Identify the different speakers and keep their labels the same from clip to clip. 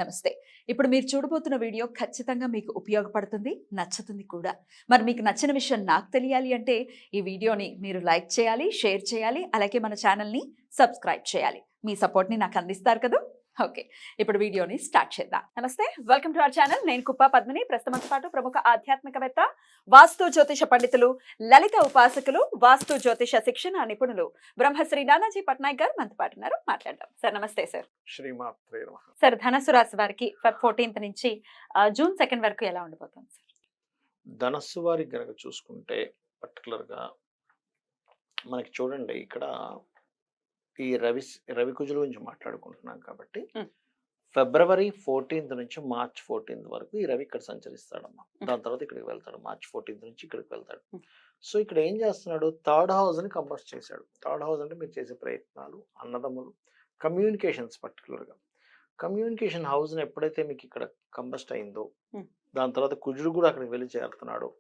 Speaker 1: నమస్తే. ఇప్పుడు మీరు చూడబోతున్న వీడియో ఖచ్చితంగా మీకు ఉపయోగపడుతుంది, నచ్చుతుంది కూడా. మరి మీకు నచ్చిన విషయం నాకు తెలియాలి అంటే ఈ వీడియోని మీరు లైక్ చేయాలి, షేర్ చేయాలి, అలాగే మన ఛానల్‌ని సబ్స్క్రైబ్ చేయాలి. మీ సపోర్ట్‌ని నాకు అందిస్తారు కదూ! ఓకే. ఇప్పుడు వీడియోని స్టార్ట్ చేద్దాం. నమస్తే. Welcome to our channel. నేను కుప్ప పద్మిని. ప్రస్తుతంతో పాటు ప్రముఖ ఆధ్యాత్మికవేత్త, వాస్తు జ్యోతిష పండితులు, లలిత ఉపాసకులు, వాస్తు జ్యోతిష శిక్షణ నిపుణులు బ్రహ్మశ్రీ నానాజీ పట్నాయక్ గారు మనతో పాటు ఉన్నారు. మాట్లాడదాం. సార్ నమస్తే సార్.
Speaker 2: శ్రీమాత్రే నమః.
Speaker 1: సార్ ధనస్సు రాశి వారికి ఫెబ్ 14th నుంచి జూన్ 2 వరకు ఎలా ఉండబోతుంది సార్?
Speaker 2: ధనస్సు వారికి గనక చూసుకుంటే పర్టికులర్గా మనకి చూడండి ఇక్కడ ఈ రవి కుజుల గురించి మాట్లాడుకుంటున్నాం కాబట్టి ఫిబ్రవరి 14th నుంచి మార్చ్ 14th వరకు ఈ రవి ఇక్కడ సంచరిస్తాడమ్మా. దాని తర్వాత ఇక్కడికి వెళ్తాడు. మార్చ్ 14th నుంచి ఇక్కడికి వెళ్తాడు. సో ఇక్కడ ఏం చేస్తున్నాడు, థర్డ్ హౌస్ ని కంబస్ట్ చేశాడు. థర్డ్ హౌస్ అంటే మీరు చేసే ప్రయత్నాలు, అన్నదమ్ములు, కమ్యూనికేషన్స్. పర్టికులర్గా కమ్యూనికేషన్ హౌస్ ని ఎప్పుడైతే మీకు ఇక్కడ కంబస్ట్ అయిందో దాని తర్వాత కుజుడు కూడా అక్కడికి వెళ్ళి చేరుతున్నాడు.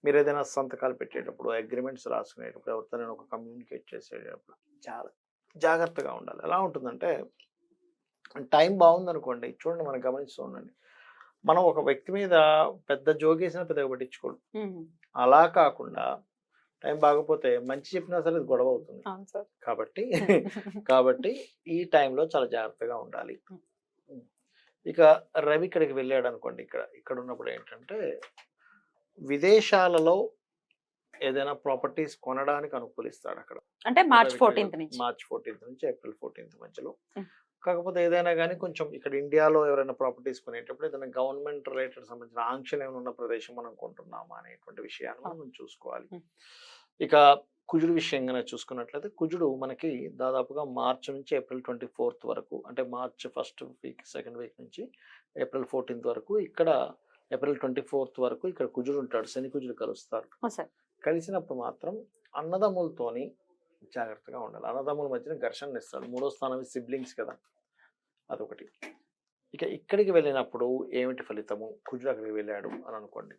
Speaker 2: మీరు ఏదైనా సంతకాలు పెట్టేటప్పుడు, అగ్రిమెంట్స్ రాసుకునేటప్పుడు, ఎవరితో నేను ఒక కమ్యూనికేట్ చేసేటప్పుడు చాలా జాగ్రత్తగా ఉండాలి. ఎలా ఉంటుందంటే టైం బాగుందనుకోండి, చూడండి మనం గమనిస్తూ ఉండండి, మనం ఒక వ్యక్తి మీద పెద్ద జోకేసినా పెద్దగా పట్టించుకోడు. అలా కాకుండా టైం బాగపోతే మంచి చెప్పినా సరే అది గొడవ అవుతుంది. కాబట్టి ఈ టైంలో చాలా జాగ్రత్తగా ఉండాలి. ఇక రవి ఇక్కడికి వెళ్ళాడు అనుకోండి, ఇక్కడ ఉన్నప్పుడు ఏంటంటే విదేశాలలో ఏదైనా ప్రాపర్టీస్ కొనడానికి అనుకూలిస్తాడు అక్కడ.
Speaker 1: అంటే మార్చ్ 14th
Speaker 2: నుంచి ఏప్రిల్ 14th మధ్యలో. కాకపోతే ఏదైనా కానీ కొంచెం ఇక్కడ ఇండియాలో ఎవరైనా ప్రాపర్టీస్ కొనేటప్పుడు ఏదైనా గవర్నమెంట్ రిలేటెడ్ సంబంధించిన ఆంక్షలు ఏమైనా ఉన్న ప్రదేశం మనం కొంటున్నామా అనేటువంటి విషయాన్ని మనం చూసుకోవాలి. ఇక కుజుడు విషయంగా చూసుకున్నట్లయితే కుజుడు మనకి దాదాపుగా మార్చ్ నుంచి ఏప్రిల్ 24th వరకు, అంటే March 1st week 2nd week నుంచి ఏప్రిల్ 14th వరకు, ఇక్కడ ఏప్రిల్ 24th వరకు ఇక్కడ కుజుడు ఉంటాడు. శని కుజుడు కలుస్తారు. కలిసినప్పుడు మాత్రం అన్నదమ్ములతోని జాగ్రత్తగా ఉండాలి. అన్నదమ్ముల మధ్యన ఘర్షణ ఇస్తాడు. 3వ స్థానం సిబ్లింగ్స్ కదా, అదొకటి. ఇక ఇక్కడికి వెళ్ళినప్పుడు ఏమిటి ఫలితము, కుజుడు అక్కడికి వెళ్ళాడు అని అనుకోండి,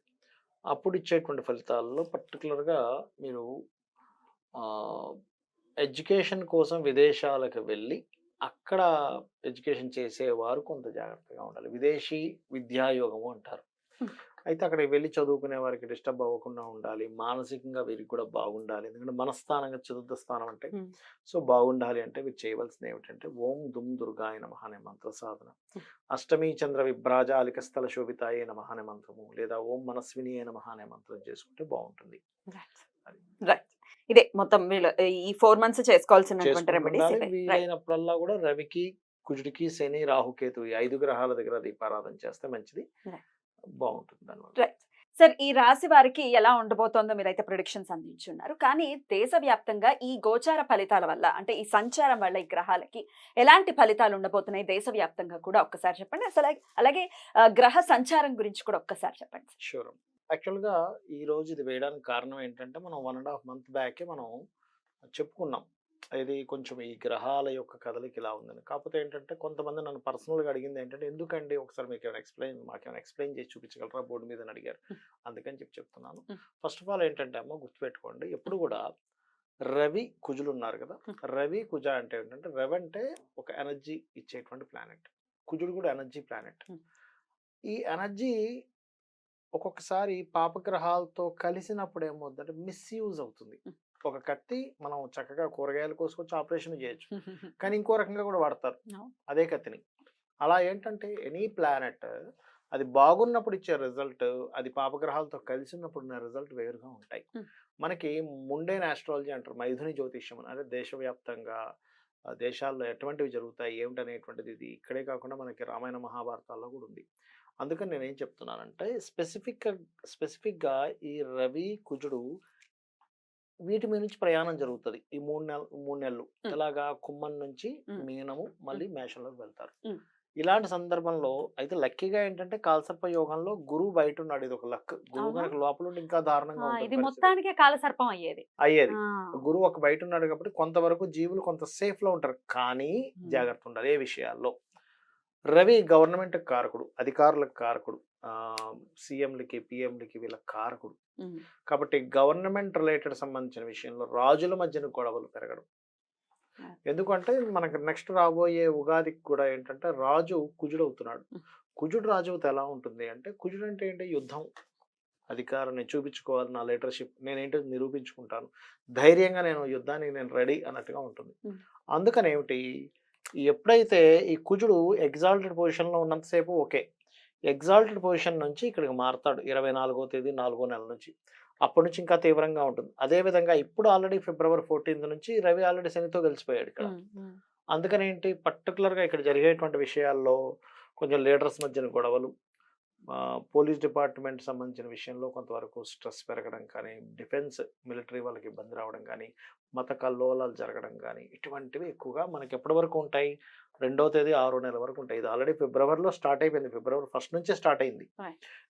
Speaker 2: అప్పుడు ఇచ్చేటువంటి ఫలితాల్లో పర్టికులర్గా మీరు ఎడ్యుకేషన్ కోసం విదేశాలకు వెళ్ళి అక్కడ ఎడ్యుకేషన్ చేసేవారు కొంత జాగ్రత్తగా ఉండాలి. విదేశీ విద్యాయోగము అంటారు. అయితే అక్కడికి వెళ్ళి చదువుకునే వారికి డిస్టర్బ్ అవ్వకుండా ఉండాలి. మానసికంగా వీరికి కూడా బాగుండాలి. ఎందుకంటే మనస్థానంగా చతుర్థ స్థానం అంటే, సో బాగుండాలి అంటే వీరు చేయవలసింది ఏమిటంటే ఓం దుమ్ దుర్గాయ నమః అనే మంత్ర సాధన, అష్టమీ చంద్ర విభ్రాజాలిక స్థల శోభితాయే నమః అనే మంత్రము, లేదా ఓం మనస్విని నమః అనే మంత్రం చేసుకుంటే బాగుంటుంది.
Speaker 1: ఇదే మొత్తం ఈ 4 months చేసుకోవాల్సినటువంటి రెమెడీస్.
Speaker 2: వీలైనప్పుడల్లా కూడా రవికి, కుజుడికి, శని, రాహుకేతు ఈ 5 గ్రహాల దగ్గర దీపారాధన చేస్తే మంచిది, బాగుంటుంది దానివల్ల.
Speaker 1: సార్ ఈ రాశి వారికి ఎలా ఉండబోతోందో మీరైతే ప్రిడిక్షన్స్ అందించున్నారు. కానీ దేశవ్యాప్తంగా ఈ గోచార ఫలితాల వల్ల, అంటే ఈ సంచారం వల్ల ఈ గ్రహాలకి ఎలాంటి ఫలితాలు ఉండబోతున్నాయి దేశవ్యాప్తంగా కూడా ఒక్కసారి చెప్పండి. అసలు అలాగే గ్రహ సంచారం గురించి కూడా ఒక్కసారి చెప్పండి.
Speaker 2: షూర్. యాక్చువల్గా ఈ రోజు ఇది వేయడానికి కారణం ఏంటంటే మనం 1.5 month బ్యాకే మనం చెప్పుకున్నాం, ఇది కొంచెం ఈ గ్రహాల యొక్క కదలిక ఇలా ఉందని. కాకపోతే ఏంటంటే కొంతమంది నన్ను పర్సనల్గా అడిగింది ఏంటంటే, ఎందుకండి ఒకసారి మాకేమైనా ఎక్స్ప్లెయిన్ చేసి చూపించగలరా బోర్డు మీద అని అడిగారు. అందుకని చెప్తున్నాను. ఫస్ట్ ఆఫ్ ఆల్ ఏంటంటే అమ్మ గుర్తుపెట్టుకోండి, ఎప్పుడు కూడా రవి కుజులు ఉన్నారు కదా, రవి కుజ అంటే ఏంటంటే, రవి అంటే ఒక ఎనర్జీ ఇచ్చేటువంటి ప్లానెట్, కుజుడు కూడా ఎనర్జీ ప్లానెట్. ఈ ఎనర్జీ ఒక్కొక్కసారి పాపగ్రహాలతో కలిసినప్పుడు ఏమవుతుందంటే మిస్యూజ్ అవుతుంది. ఒక కత్తి మనం చక్కగా కూరగాయలు కోసుకొచ్చి ఆపరేషన్ చేయొచ్చు, కానీ ఇంకో రకంగా కూడా వాడతారు అదే కత్తిని. అలా ఏంటంటే ఎనీ ప్లానెట్ అది బాగున్నప్పుడు ఇచ్చే రిజల్ట్, అది పాపగ్రహాలతో కలిసినప్పుడు ఉన్న రిజల్ట్ వేరుగా ఉంటాయి. మనకి ముండేన్ ఆస్ట్రాలజీ అంటారు, మైథుని జ్యోతిష్యం అంటే దేశవ్యాప్తంగా దేశాల్లో ఎటువంటివి జరుగుతాయి ఏమిటనేటువంటిది ఇది ఇక్కడే కాకుండా మనకి రామాయణ మహాభారతాల్లో కూడా ఉంది. అందుకని నేనేం చెప్తున్నానంటే స్పెసిఫిక్గా ఈ రవి కుజుడు వీటి మీద నుంచి ప్రయాణం జరుగుతుంది ఈ 3 నెలలు. ఎలాగా కుంభం నుంచి మీనము మళ్ళీ మేషంలోకి వెళ్తారు. ఇలాంటి సందర్భంలో అయితే లక్కీగా ఏంటంటే కాలసర్ప యోగంలో గురువు బయట ఉన్నాడు. ఇది ఒక లక్. గురువు కనుక లోపల ఉండి ఇంకా దారుణంగా అయ్యేది. గురువు ఒక బయట ఉన్నాడు కాబట్టి కొంతవరకు జీవులు కొంత సేఫ్ లో ఉంటారు, కానీ జాగ్రత్త ఉండాలి ఏ విషయాల్లో. రవి గవర్నమెంట్ కారకుడు, అధికారులకు కారకుడు, సీఎంలకి, పిఎంలకి వీళ్ళ కారకుడు. కాబట్టి గవర్నమెంట్ రిలేటెడ్ సంబంధించిన విషయంలో రాజుల మధ్యన గొడవలు పెరగడం, ఎందుకంటే మనకు నెక్స్ట్ రాబోయే ఉగాదికి కూడా ఏంటంటే రాజు కుజుడు అవుతున్నాడు. కుజుడు రాజు అవుతే ఎలా ఉంటుంది అంటే, కుజుడు అంటే ఏంటి, యుద్ధం, అధికారాన్ని చూపించుకోవాలి, నా లీడర్షిప్ నేనేంటో నిరూపించుకుంటాను, ధైర్యంగా నేను యుద్ధానికి నేను రెడీ అన్నట్టుగా ఉంటుంది. అందుకని ఏమిటి, ఎప్పుడైతే ఈ కుజుడు ఎగ్జాల్టెడ్ పొజిషన్లో ఉన్నంతసేపు ఓకే, ఎగ్జాల్టెడ్ పొజిషన్ నుంచి ఇక్కడికి మారతాడు 24వ తేదీ 4వ నెల నుంచి, అప్పటి నుంచి ఇంకా తీవ్రంగా ఉంటుంది. అదేవిధంగా ఇప్పుడు ఆల్రెడీ ఫిబ్రవరి 14 నుంచి రవి ఆల్రెడీ శనితో కలిసిపోయాడు ఇక్కడ. అందుకని ఏంటి, పర్టికులర్గా ఇక్కడ జరిగేటువంటి విషయాల్లో కొంచెం లీడర్స్ మధ్యన గొడవలు, పోలీస్ డిపార్ట్మెంట్ సంబంధించిన విషయంలో కొంతవరకు స్ట్రెస్ పెరగడం కానీ, డిఫెన్స్ మిలిటరీ వాళ్ళకి ఇబ్బంది రావడం కానీ, మత కల్లోలాలు జరగడం కానీ, ఇటువంటివి ఎక్కువగా మనకి ఎప్పటి వరకు ఉంటాయి, 2వ తేదీ 6వ నెల వరకు ఉంటాయి. ఇది ఆల్రెడీ ఫిబ్రవరిలో స్టార్ట్ అయిపోయింది, ఫిబ్రవరి 1 నుంచే స్టార్ట్ అయింది.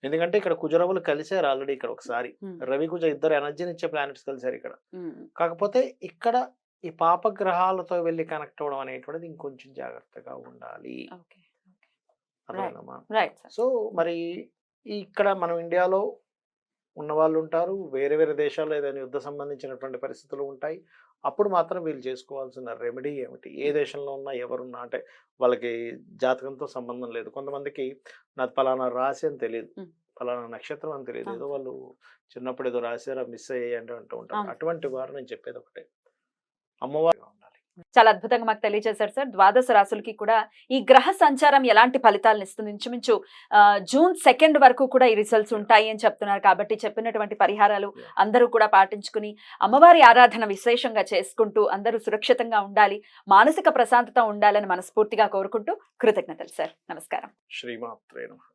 Speaker 2: ఎందుకంటే ఇక్కడ కుజరవులు కలిసారు ఆల్రెడీ ఇక్కడ ఒకసారి, రవి కుజ ఇద్దరు ఎనర్జీని ఇచ్చే ప్లానెట్స్ కలిసారు ఇక్కడ. కాకపోతే ఇక్కడ ఈ పాపగ్రహాలతో వెళ్ళి కనెక్ట్ అవ్వడం అనేటువంటిది ఇంకొంచెం జాగ్రత్తగా ఉండాలి. అర్థమైందమ్మా? సో మరి ఇక్కడ మనం ఇండియాలో ఉన్న వాళ్ళు ఉంటారు, వేరే వేరే దేశాల్లో ఏదైనా యుద్ధ సంబంధించినటువంటి పరిస్థితులు ఉంటాయి. అప్పుడు మాత్రం వీళ్ళు చేసుకోవాల్సిన రెమెడీ ఏమిటి, ఏ దేశంలో ఉన్నా ఎవరున్నా, అంటే వాళ్ళకి జాతకంతో సంబంధం లేదు. కొంతమందికి నాది పలానా రాశి అని తెలియదు, పలానా నక్షత్రం అని తెలియదు, ఏదో వాళ్ళు చిన్నప్పుడు ఏదో రాశారా మిస్ అయ్యాయంటే అంటూ ఉంటారు. అటువంటి వారు నేను చెప్పేది ఒకటే, అమ్మవారు ఉండాలి.
Speaker 1: చాలా అద్భుతంగా మాకు తెలియజేశారు సార్. ద్వాదశ రాశులకి కూడా ఈ గ్రహ సంచారం ఎలాంటి ఫలితాలను ఇస్తుంది, ఇంచుమించు జూన్ 2 వరకు కూడా ఈ రిజల్ట్స్ ఉంటాయి అని చెప్తున్నారు. కాబట్టి చెప్పినటువంటి పరిహారాలు అందరూ కూడా పాటించుకుని అమ్మవారి ఆరాధన విశేషంగా చేసుకుంటూ అందరూ సురక్షితంగా ఉండాలి, మానసిక ప్రశాంతత ఉండాలని మనస్ఫూర్తిగా కోరుకుంటూ కృతజ్ఞతలు సార్. నమస్కారం.
Speaker 2: శ్రీమాత్రే నమః.